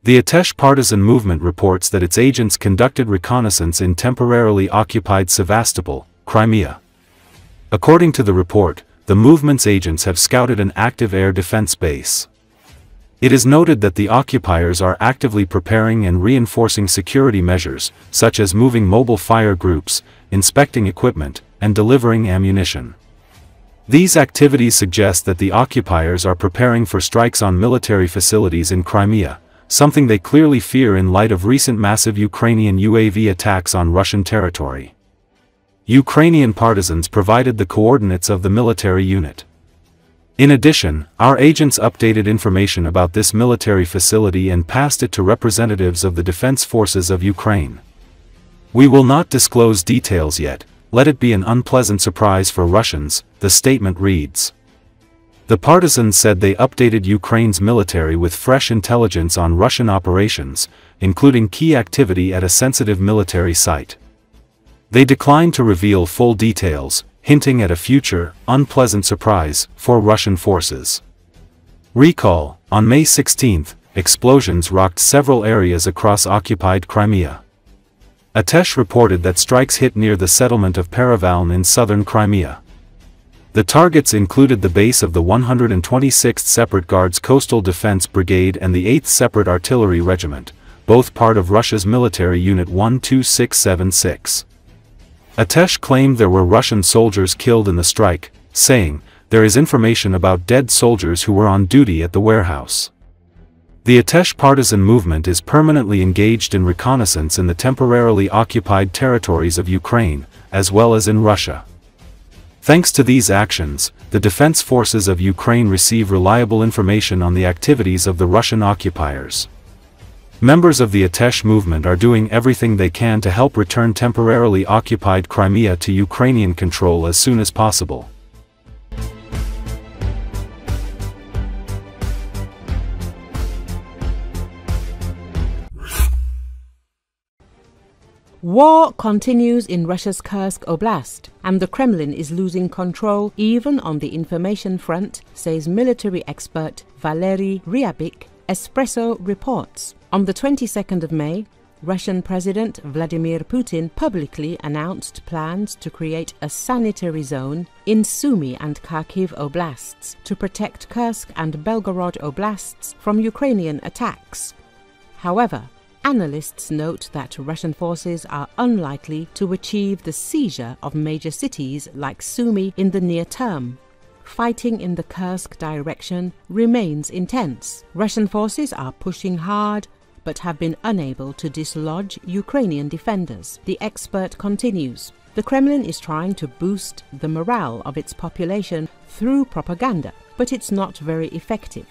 The Atesh partisan movement reports that its agents conducted reconnaissance in temporarily occupied Sevastopol, Crimea. According to the report, the movement's agents have scouted an active air defense base. It is noted that the occupiers are actively preparing and reinforcing security measures, such as moving mobile fire groups, inspecting equipment, and delivering ammunition. These activities suggest that the occupiers are preparing for strikes on military facilities in Crimea, something they clearly fear in light of recent massive Ukrainian UAV attacks on Russian territory. Ukrainian partisans provided the coordinates of the military unit. In addition, our agents updated information about this military facility and passed it to representatives of the defense forces of Ukraine. We will not disclose details yet, let it be an unpleasant surprise for Russians, the statement reads. The partisans said they updated Ukraine's military with fresh intelligence on Russian operations, including key activity at a sensitive military site. They declined to reveal full details, hinting at a future, unpleasant surprise for Russian forces. Recall, on May 16, explosions rocked several areas across occupied Crimea. Atesh reported that strikes hit near the settlement of Perivaln in southern Crimea. The targets included the base of the 126th Separate Guards Coastal Defense Brigade and the 8th Separate Artillery Regiment, both part of Russia's military unit 12676. Atesh claimed there were Russian soldiers killed in the strike, saying, "There is information about dead soldiers who were on duty at the warehouse." The Atesh partisan movement is permanently engaged in reconnaissance in the temporarily occupied territories of Ukraine, as well as in Russia. Thanks to these actions, the defense forces of Ukraine receive reliable information on the activities of the Russian occupiers. Members of the Atesh movement are doing everything they can to help return temporarily occupied Crimea to Ukrainian control as soon as possible. War continues in Russia's Kursk Oblast, and the Kremlin is losing control even on the information front, says military expert Valery Ryabik. Espresso reports. On the 22nd of May, Russian President Vladimir Putin publicly announced plans to create a sanitary zone in Sumy and Kharkiv oblasts to protect Kursk and Belgorod oblasts from Ukrainian attacks. However, analysts note that Russian forces are unlikely to achieve the seizure of major cities like Sumy in the near term. Fighting in the Kursk direction remains intense. Russian forces are pushing hard but have been unable to dislodge Ukrainian defenders. The expert continues. The Kremlin is trying to boost the morale of its population through propaganda, but it's not very effective,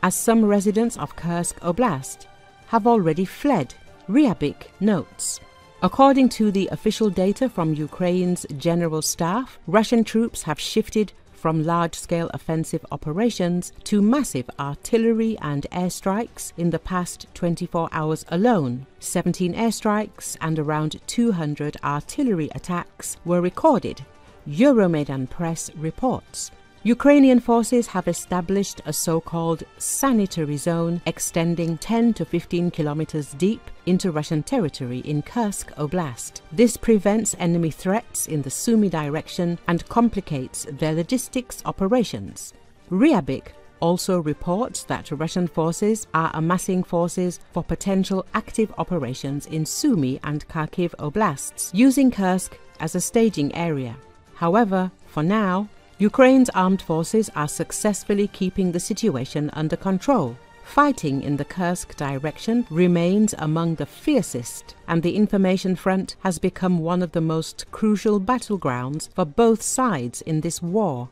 as some residents of Kursk Oblast have already fled, Ryabik notes. According to the official data from Ukraine's general staff, Russian troops have shifted from large-scale offensive operations to massive artillery and airstrikes in the past 24 hours alone. 17 airstrikes and around 200 artillery attacks were recorded, Euromaidan Press reports. Ukrainian forces have established a so-called sanitary zone extending 10 to 15 kilometers deep into Russian territory in Kursk Oblast. This prevents enemy threats in the Sumy direction and complicates their logistics operations. Ryabik also reports that Russian forces are amassing forces for potential active operations in Sumy and Kharkiv oblasts, using Kursk as a staging area. However, for now, Ukraine's armed forces are successfully keeping the situation under control. Fighting in the Kursk direction remains among the fiercest, and the information front has become one of the most crucial battlegrounds for both sides in this war.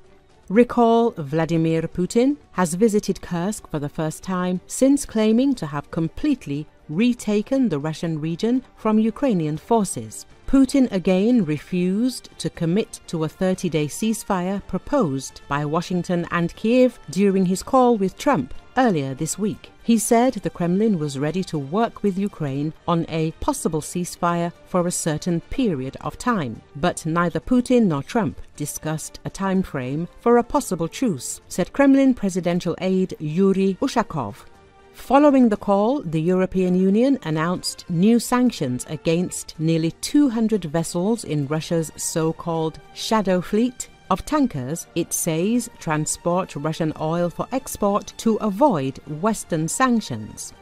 Recall, Vladimir Putin has visited Kursk for the first time since claiming to have completely retaken the Russian region from Ukrainian forces. Putin again refused to commit to a 30-day ceasefire proposed by Washington and Kiev during his call with Trump earlier this week. He said the Kremlin was ready to work with Ukraine on a possible ceasefire for a certain period of time, but neither Putin nor Trump discussed a time frame for a possible truce, said Kremlin presidential aide Yuri Ushakov. Following the call, the European Union announced new sanctions against nearly 200 vessels in Russia's so-called shadow fleet of tankers it says transport Russian oil for export to avoid Western sanctions.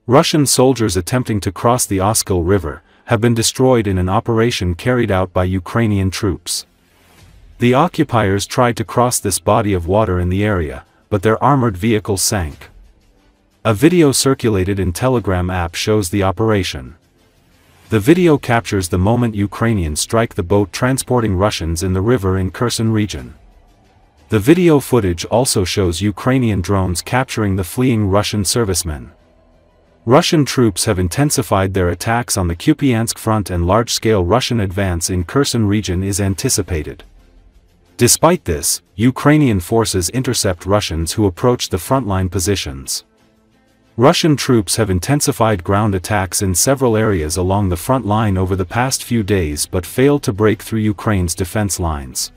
Russian soldiers attempting to cross the Oskil River have been destroyed in an operation carried out by Ukrainian troops. The occupiers tried to cross this body of water in the area, but their armored vehicle sank. A video circulated in Telegram app shows the operation. The video captures the moment Ukrainians strike the boat transporting Russians in the river in Kherson region. The video footage also shows Ukrainian drones capturing the fleeing Russian servicemen. Russian troops have intensified their attacks on the Kupiansk front and large-scale Russian advance in Kherson region is anticipated. Despite this, Ukrainian forces intercept Russians who approach the frontline positions. Russian troops have intensified ground attacks in several areas along the front line over the past few days but failed to break through Ukraine's defense lines.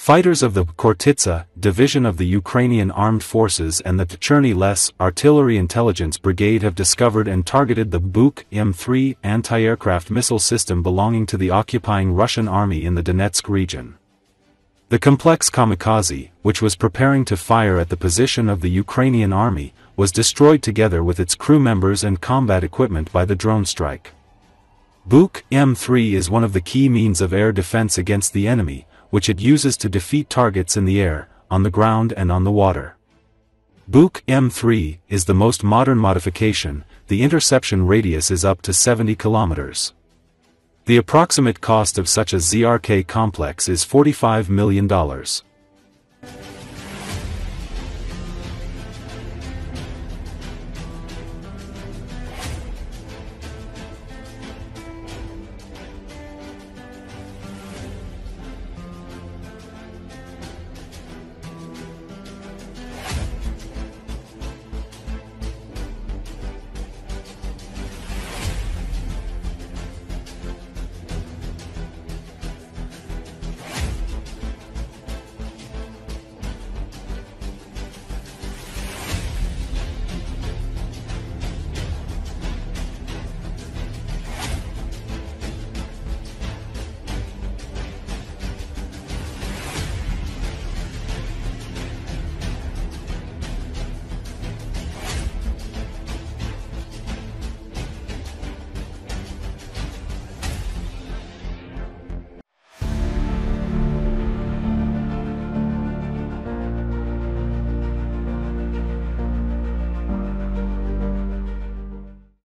Fighters of the Khortytsa division of the Ukrainian Armed Forces and the Cherny Les Artillery Intelligence Brigade have discovered and targeted the Bucha M3 anti-aircraft missile system belonging to the occupying Russian army in the Donetsk region. The complex kamikaze, which was preparing to fire at the position of the Ukrainian army, was destroyed together with its crew members and combat equipment by the drone strike. Bucha M3 is one of the key means of air defense against the enemy, which it uses to defeat targets in the air, on the ground and on the water. Bucha M3 is the most modern modification. The interception radius is up to 70 kilometers. The approximate cost of such a ZRK complex is $45 million.